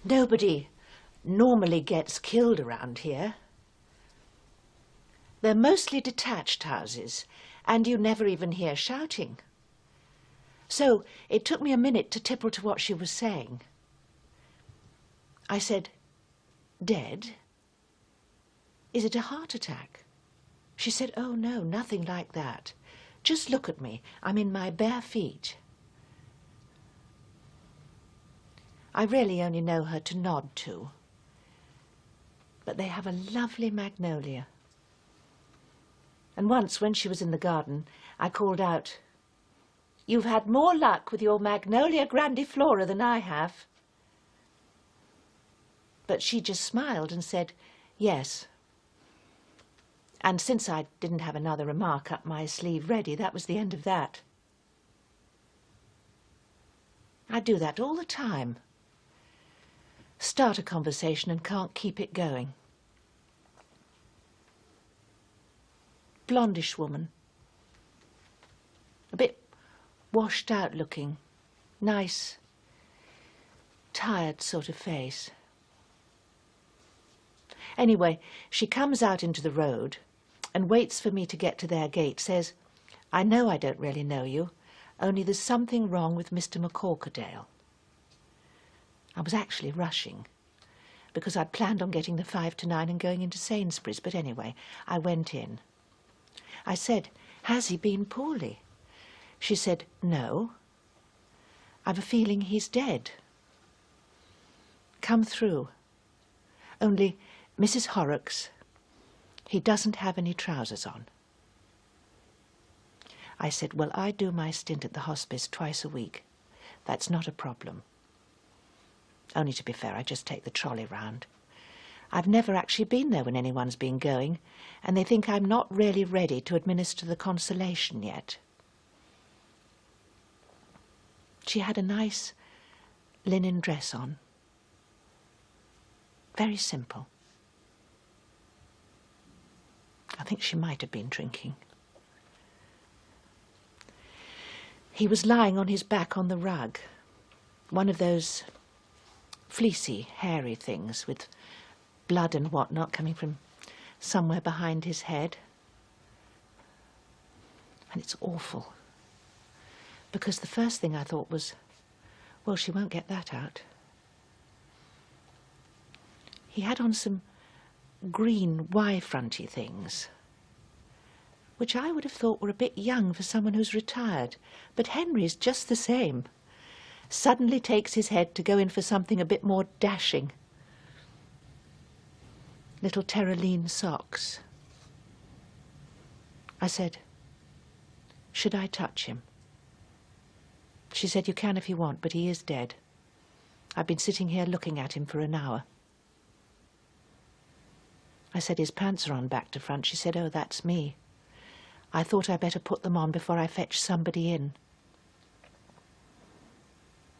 Nobody normally gets killed around here. They're mostly detached houses, and you never even hear shouting. So it took me a minute to tipple to what she was saying. I said, "Dead? Is it a heart attack?" She said, "Oh no, nothing like that. Just look at me. I'm in my bare feet." I really only know her to nod to. But they have a lovely magnolia. And once, when she was in the garden, I called out, "You've had more luck with your Magnolia grandiflora than I have." But she just smiled and said, "Yes." And since I didn't have another remark up my sleeve ready, that was the end of that. I do that all the time. Start a conversation and can't keep it going. Blondish woman. A bit washed out looking. Nice, tired sort of face. Anyway, she comes out into the road and waits for me to get to their gate, says, "I know I don't really know you, only there's something wrong with Mr. McCorkerdale." I was actually rushing, because I'd planned on getting the 5 to 9 and going into Sainsbury's, but anyway, I went in. I said, "Has he been poorly?" She said, "No. I've a feeling he's dead." "Come through. Only, Mrs. Horrocks, he doesn't have any trousers on." I said, "Well, I do my stint at the hospice twice a week. That's not a problem. Only, to be fair, I just take the trolley round. I've never actually been there when anyone's been going, and they think I'm not really ready to administer the consolation yet." She had a nice linen dress on. Very simple. I think she might have been drinking. He was lying on his back on the rug, one of those fleecy, hairy things with blood and whatnot coming from somewhere behind his head. And it's awful, because the first thing I thought was, well, she won't get that out. He had on some green Y-fronty things, which I would have thought were a bit young for someone who's retired, but Henry's just the same. Suddenly takes his head to go in for something a bit more dashing. Little terraline socks. I said, "Should I touch him?" She said, "You can if you want, but he is dead. I've been sitting here looking at him for an hour." I said, "His pants are on back to front." She said, "Oh, that's me. I thought I'd better put them on before I fetch somebody in."